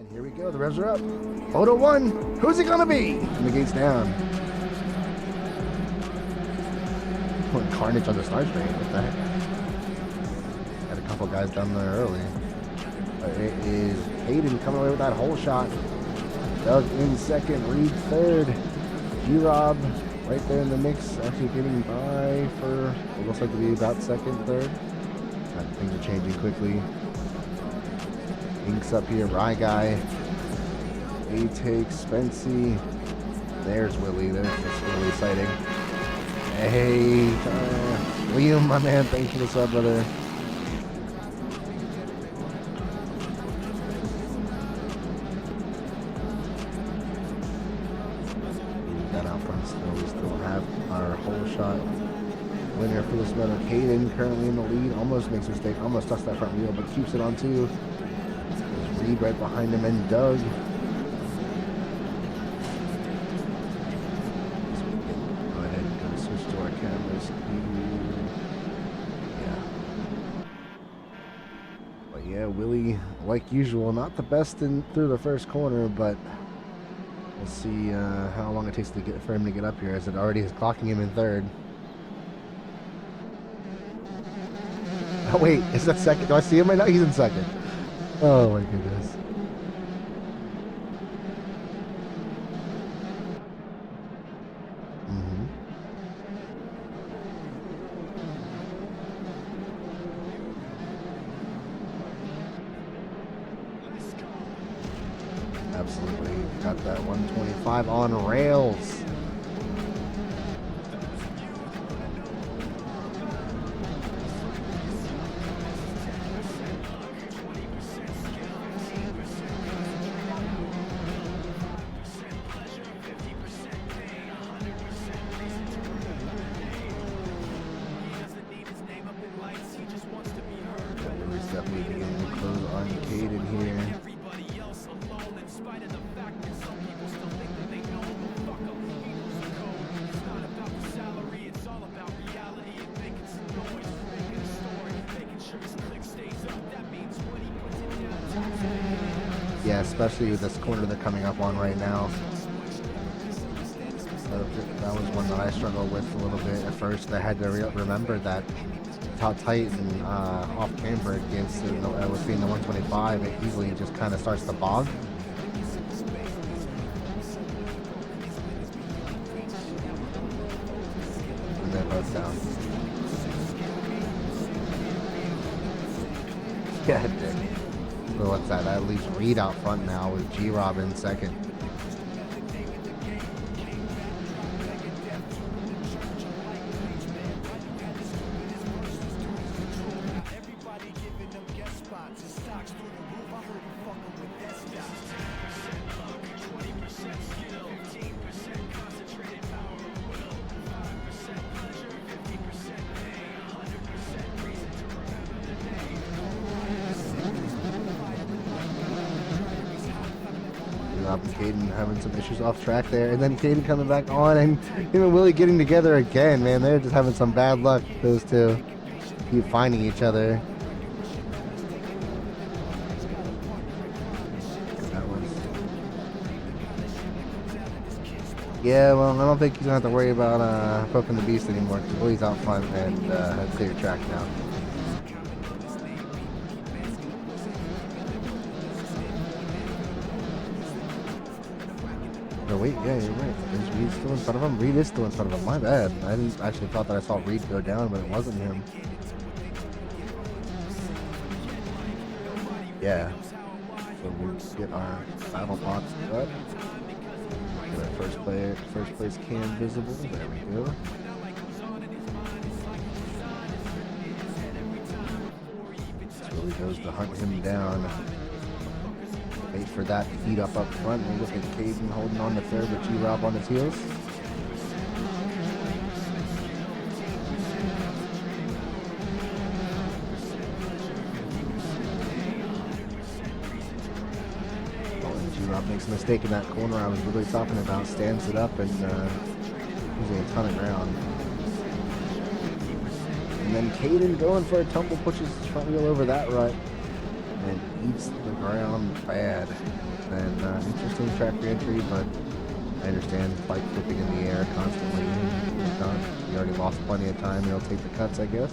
And here we go, the revs are up. Moto 1, who's it gonna be? And the gate's down. Putting carnage on the start straight, what the heck? Had a couple guys down there early. But it is Hayden coming away with that hole shot. Doug in second, Reed third. G-Rob right there in the mix, actually getting by for what looks like to be about second, third. Things are changing quickly. Inks up here, Rye Guy. A-Take, Spency. There's Willie. That's really exciting. Hey, Liam, my man, thanks for the sub, brother. That out front still, we still have our hole shot winner for this medal. Caden currently in the lead. Almost makes a mistake. Almost touched that front wheel, but keeps it on two. There's Reed right behind him and Doug. Yeah, Willie, like usual, not the best through the first corner, but we'll see how long it takes for him to get up here, as it already is clocking him in third. Oh wait, is that second? Do I see him right now? He's in second. Oh my goodness. Absolutely. Got that 125 on rails. He's definitely beginning to close on Caden here. Yeah, especially with this corner they're coming up on right now. That was one that I struggled with a little bit at first. I had to remember that how tight and off camber it gets with being the 125. It easily just kind of starts to bog. And they're both down. Yeah, it did. So what's that? That leaves Reed out front now with G-Rob in second. Caden having some issues off track there, and then Caden coming back on, and him and Willie getting together again, man. They're just having some bad luck, those two. Keep finding each other. That was... Yeah, well, I don't think he's gonna have to worry about poking the beast anymore, because Willie's out front and has clear track now. Oh wait, yeah, you're right. Is Reed still in front of him? Reed is still in front of him. My bad. I didn't actually thought that I saw Reed go down, but it wasn't him. Yeah. So we get our battle box up. Get our first place cam visible. There we go. This really goes to hunt him down. Wait for that to heat up front. We look at Caden holding on to third with G-Rob on his heels. Oh, and G-Rob makes a mistake in that corner I was really talking about. Stands it up and losing a ton of ground. And then Caden going for a tumble, pushes his front wheel over that rut. and eats the ground bad. And interesting track reentry, but I understand bike flipping in the air constantly. He already lost plenty of time. He'll take the cuts, I guess.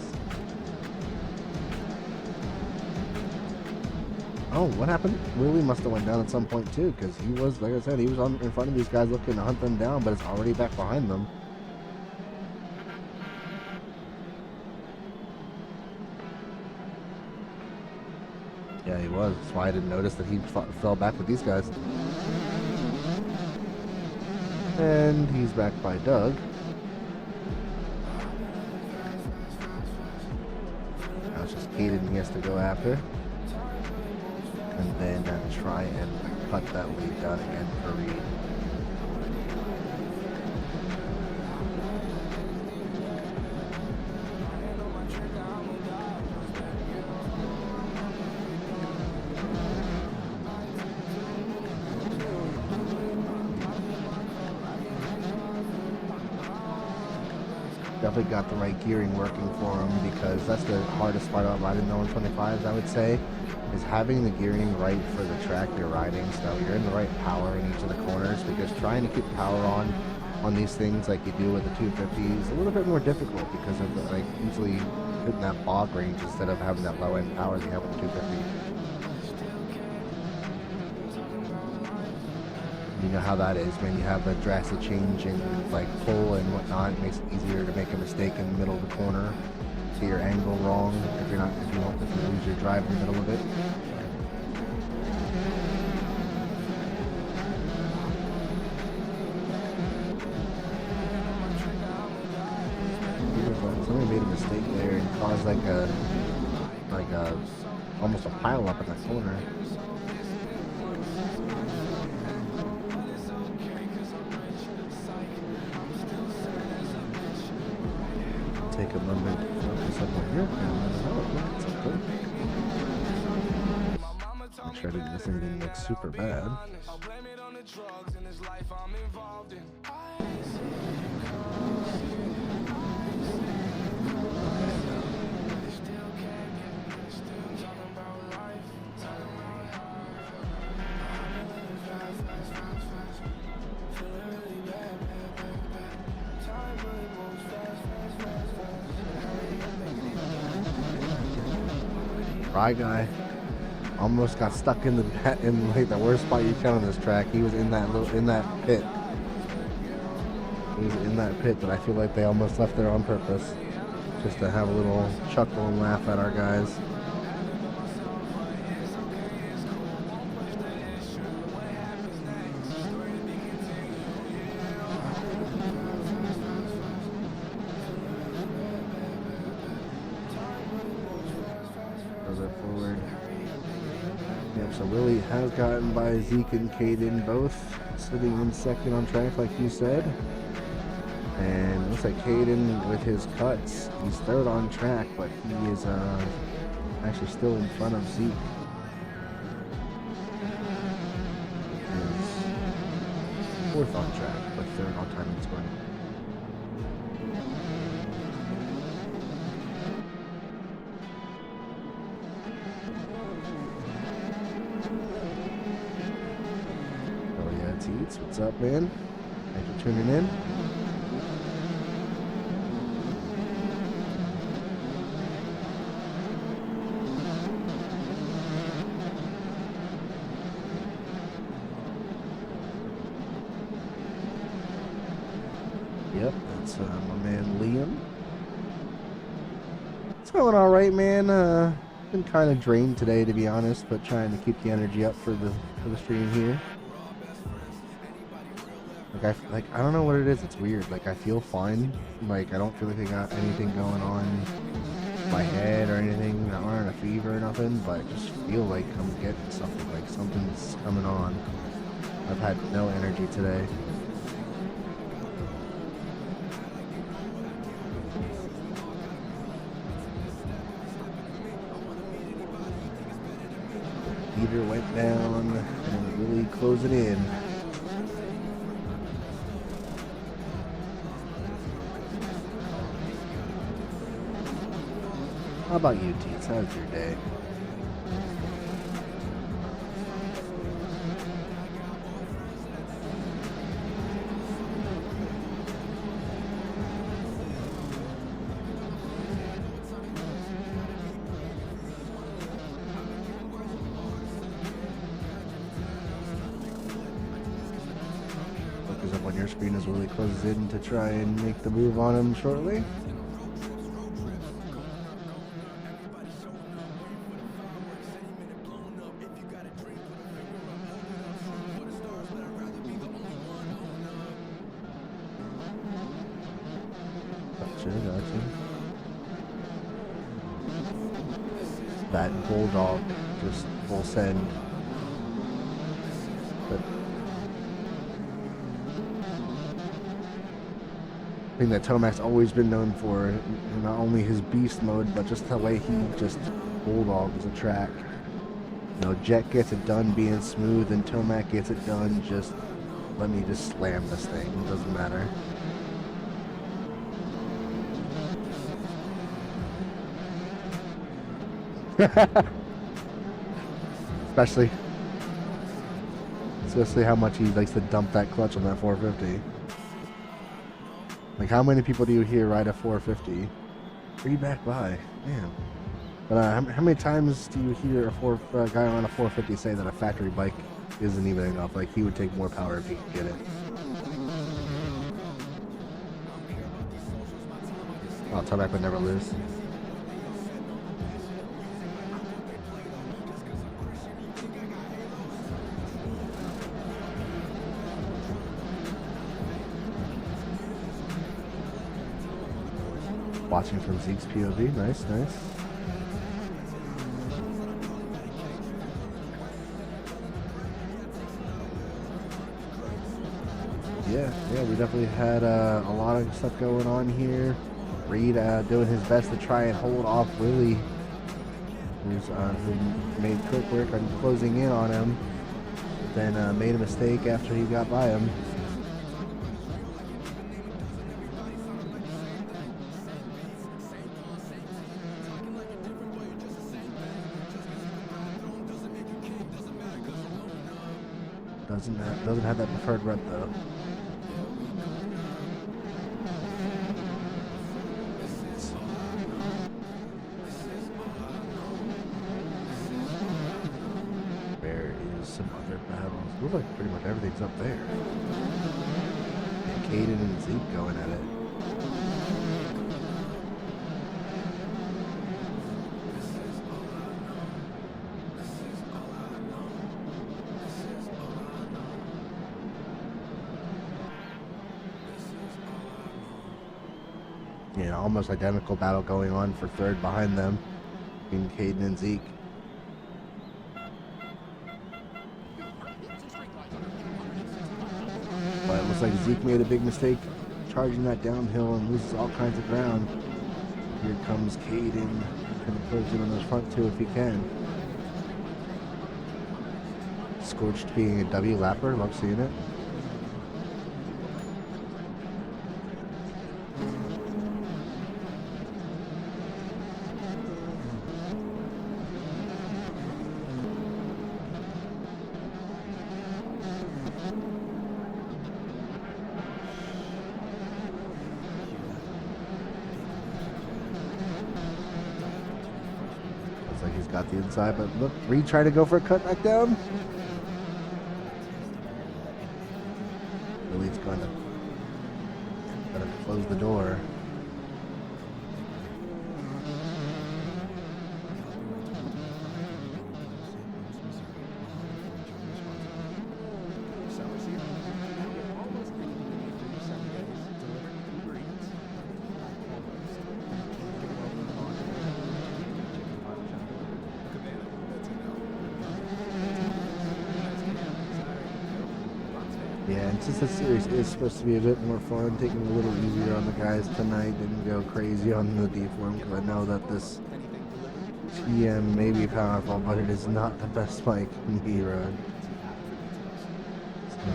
Oh, what happened? Willie must have went down at some point too, because he was, like I said, he was in front of these guys looking to hunt them down, but it's already back behind them. Yeah, he was. That's why I didn't notice that he fell back with these guys. And he's back by Doug. Now it's just Caden he has to go after. And then try and cut that lead down again for Reed. Definitely got the right gearing working for him, because that's the hardest part about riding the 125s, I would say, is having the gearing right for the track you're riding, so you're in the right power in each of the corners, because trying to keep power on these things like you do with the 250 is a little bit more difficult because of the, like, usually hitting that bog range instead of having that low end power that you have with the 250. You know how that is when you have a drastic change in like pull and whatnot. It makes it easier to make a mistake in the middle of the corner, get your angle wrong if you lose your drive in the middle of it. Somebody made a mistake there and caused like a almost a pile up in that corner. Take a moment to focus on what you're doing. Make sure that this thing didn't look super bad. Try guy almost got stuck in like the worst spot you can on this track. He was in that pit. He was in that pit that I feel like they almost left there on purpose, just to have a little chuckle and laugh at our guys. Forward. Yep, so Willie has gotten by Zeke and Caden, both sitting in second on track, like you said. And it looks like Caden, with his cuts, he's third on track, but he is actually still in front of Zeke. He's fourth on track, but third on time and scoring. What's up, man? Thanks for tuning in. Yep, that's my man Liam. It's going all right, man. Been kind of drained today, to be honest, but trying to keep the energy up for the stream here. Like I don't know what it is. It's weird. Like I feel fine. Like I don't feel like I got anything going on in my head or anything. I'm not in a fever or nothing. But I just feel like I'm getting something. Like something's coming on. I've had no energy today. Heater went down and really closing in. How about you, Teets? How's your day? screen as Willie closes in to try and make the move on him shortly. Gotcha. That bulldog just full send. But I think that Tomac's always been known for, not only his beast mode, but just the way he just bulldogs a track. You know, Jet gets it done being smooth, and Tomac gets it done just, let me just slam this thing. It doesn't matter. especially how much he likes to dump that clutch on that 450. Like, how many people do you hear ride a 450? Are you back by? Man. But how many times do you hear a guy on a 450 say that a factory bike isn't even enough? Like, he would take more power if he could get it. Oh, Tomac would never lose. Watching from Zeke's POV, nice. Yeah, we definitely had a lot of stuff going on here. Reed doing his best to try and hold off Willie, who made quick work on closing in on him, then made a mistake after he got by him. Doesn't have that preferred rep though. There is some other battles. Looks like pretty much everything's up there. And Caden and Zeke going at it. Yeah, almost identical battle going on for third behind them, between Caden and Zeke. But it looks like Zeke made a big mistake charging that downhill and loses all kinds of ground. Here comes Caden, kind of close in on those front two if he can. Scorched being a W lapper, love seeing it. Like he's got the inside, but look, Reed trying to go for a cut back down. Willie's gonna close the door. Yeah, and since this series is supposed to be a bit more fun, taking a little easier on the guys tonight, didn't go crazy on the deform, because I know that this TM may be powerful, but it is not the best bike in the E-Road. So,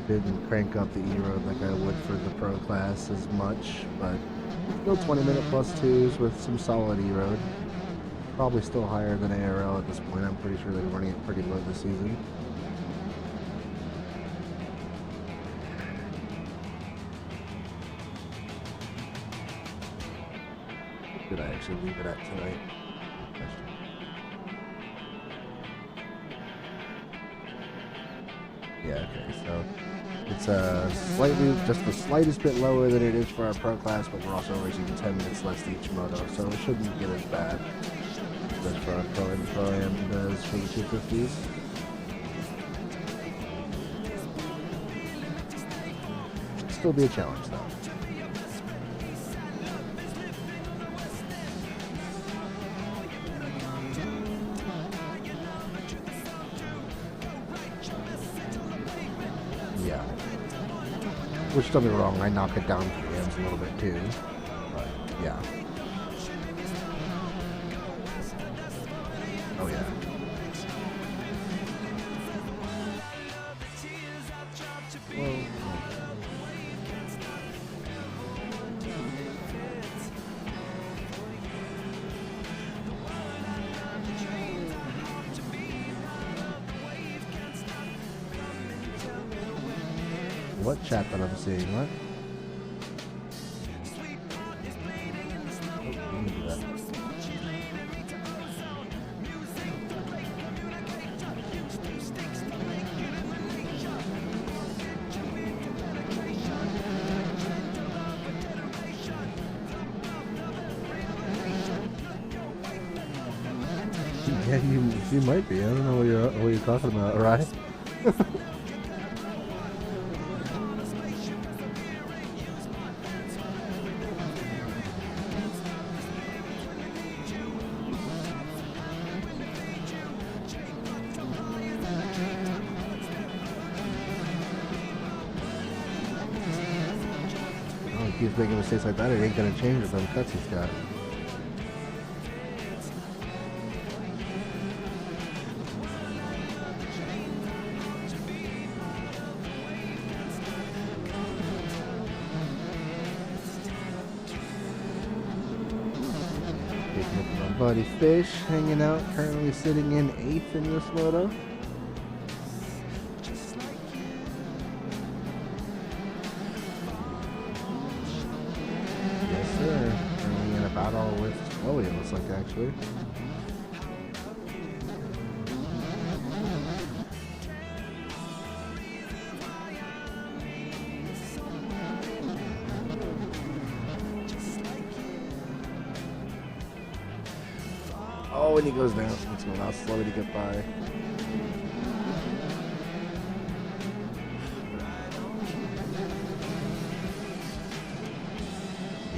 didn't crank up the E-Road like I would for the Pro class as much, but still 20-minute plus twos with some solid E-Road. Probably still higher than ARL at this point. I'm pretty sure they're running it pretty low this season. Did I actually leave it at tonight? Yeah, okay, so it's slightly, just the slightest bit lower than it is for our pro class, but we're also racing 10 minutes less each moto, so it shouldn't get as bad as for our pro and pro-am does for the 250s. Should still be a challenge though. Yeah. Which, don't get me wrong, I knock it down for hams a little bit too. But, yeah. Oh, yeah. Whoa. What chat that I'm seeing? What? Oh, let me do that. Yeah, you might be. I don't know what you're talking about, right? He keeps making mistakes like that, it ain't gonna change with them cuts he's got. Picking up my buddy Fish, hanging out, currently sitting in 8th in this moto. Battle with Chloe, it looks like, actually. Oh, and he goes down. It's going to allow Chloe to get by.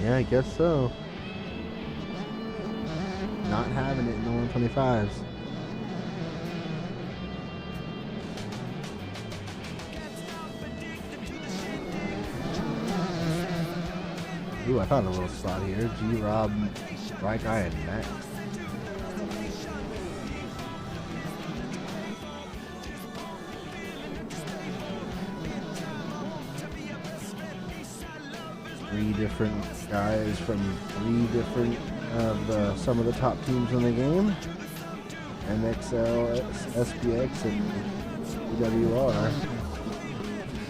Yeah, I guess so. Not having it in the 125s. Ooh, I found a little slot here. G-Rob, right guy, and next. Three different guys from 3 different of some of the top teams in the game. MXOR, SPX, and EWR.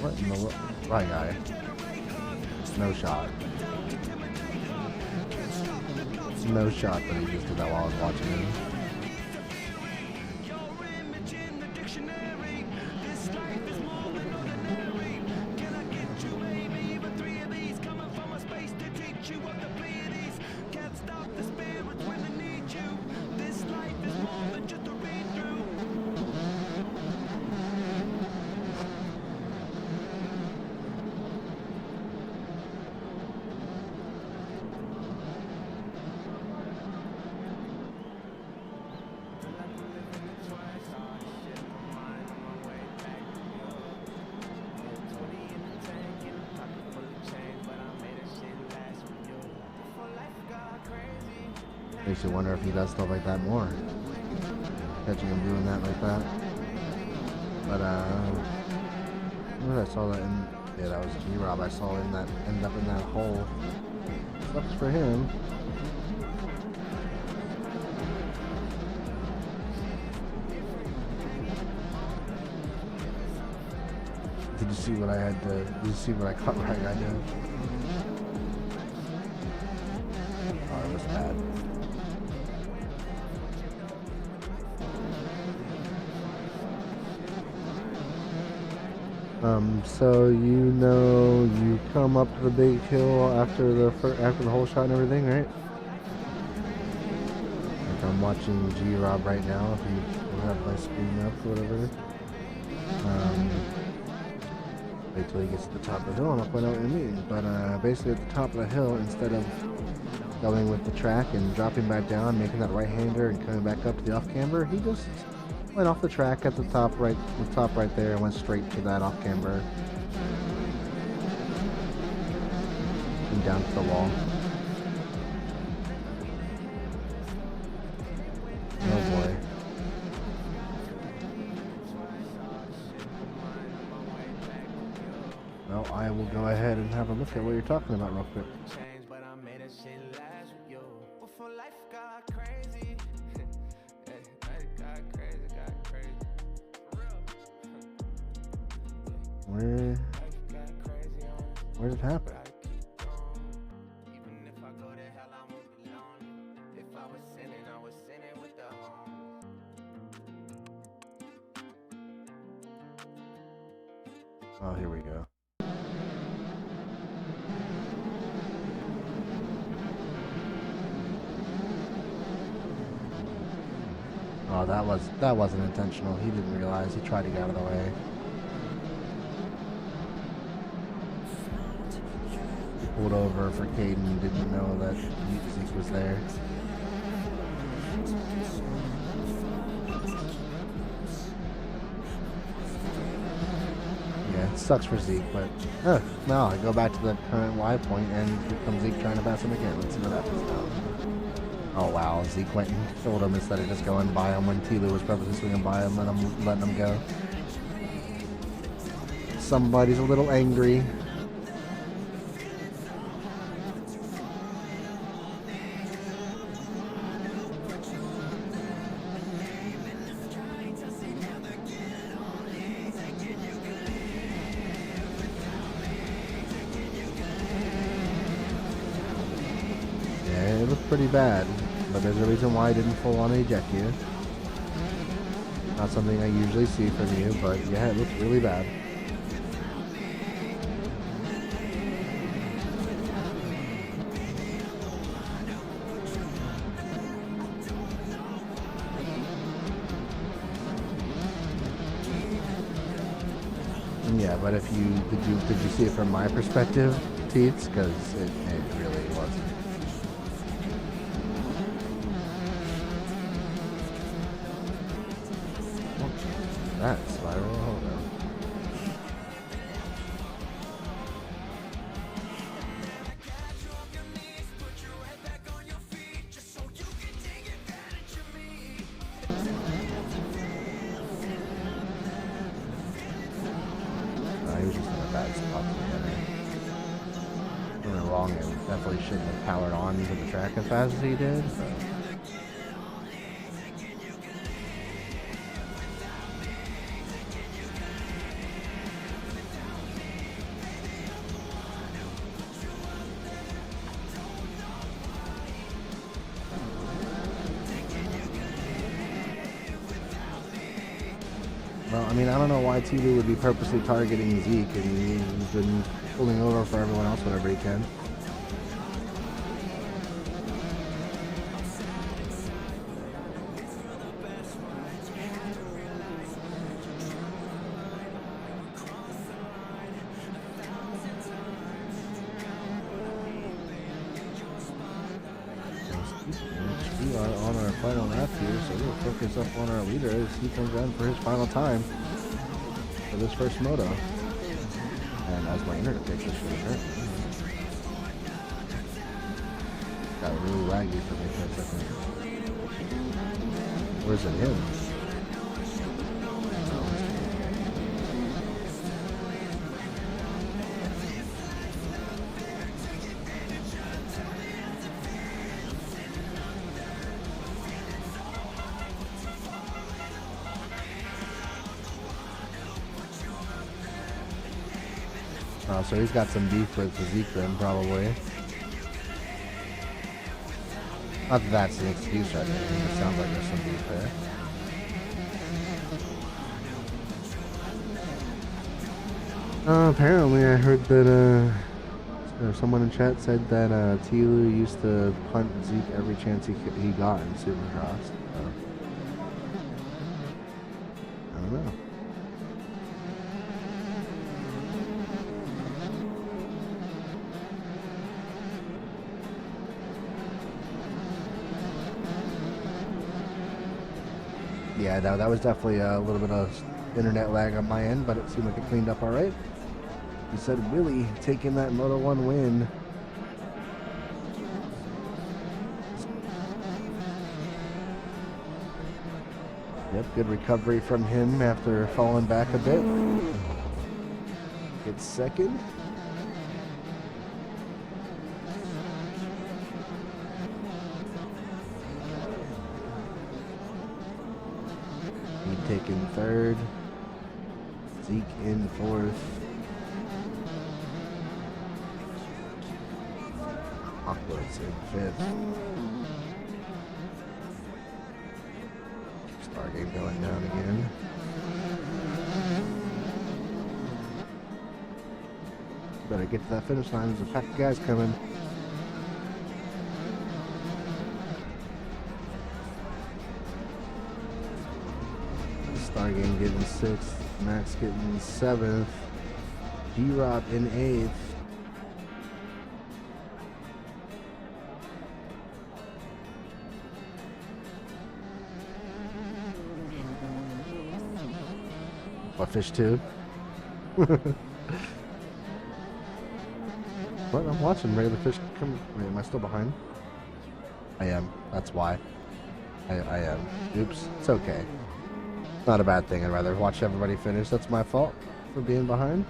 What in the right guy? No shot. No shot that he just did that while I was watching him. Makes you wonder if he does stuff like that more. Catching him doing that like that. But I saw that in, yeah, that was G-Rob. I saw in that, end up in that hole. Sucks for him. Did you see what I had to, did you see what I caught right I did? Oh, it was bad. So you come up to the big hill after the whole shot and everything, right? Like I'm watching G-Rob right now. If you have my screen up or whatever. Wait till he gets to the top of the hill and I'll point out what you mean. But basically at the top of the hill, instead of going with the track and dropping back down, making that right-hander and coming back up to the off-camber, he just went off the track at the top right there and went straight to that off-camber and down to the wall. Oh boy. Well, I will go ahead and have a look at what you're talking about real quick. Where did it happen? Oh, here we go. Oh, that wasn't intentional. He didn't realize. He tried to get out of the way. He pulled over for Caden. Didn't know that Zeke was there. Yeah, it sucks for Zeke, but now I go back to the current Y point, and here comes Zeke trying to pass him again. Let's see what happens now. Oh wow, Zeke went and killed him instead of just going by him when Tilu was purposely swinging by him and letting him go. Somebody's a little angry. It looked pretty bad, but there's a reason why I didn't full on eject you. Not something I usually see from you, but yeah, it looked really bad. Yeah, but if did you see it from my perspective, Teets? Because it really wasn't. That spiral, hold on. He was just in a bad spot together. Don't get me wrong, it definitely shouldn't have powered on to the track as fast as he did, but well, I mean, I don't know why TV would be purposely targeting Zeke, and he's been pulling over for everyone else whenever he can. We are on our final lap here, so we'll focus up on our leader as he comes down for his final time for this first moto. And as my internet takes this shirt, got really laggy for me for a second. Where's it him? So he's got some beef with Zeke then, probably. Not that that's an excuse right there. It sounds like there's some beef there. Apparently, I heard that or someone in chat said that Tilu used to punt Zeke every chance he got in Supercross. So, I don't know. Yeah, that was definitely a little bit of internet lag on my end, but it seemed like it cleaned up all right. He said Willie taking that Moto 1 win. Yep, good recovery from him after falling back a bit. Gets second. He taking third. Zeke in fourth. Awkward's in fifth. Star game going down again. Better get to that finish line. There's a pack of guys coming. Star game getting sixth. Max getting seventh. G-Rob in eighth. What, fish two? What? I'm watching regular fish come. Wait, am I still behind? I am. That's why. I am. Oops. It's okay. Not a bad thing. I'd rather watch everybody finish. That's my fault for being behind.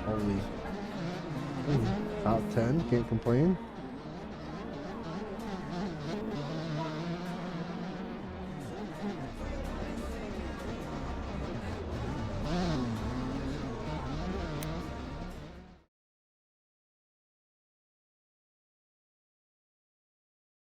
Holy. Top 10. Can't complain.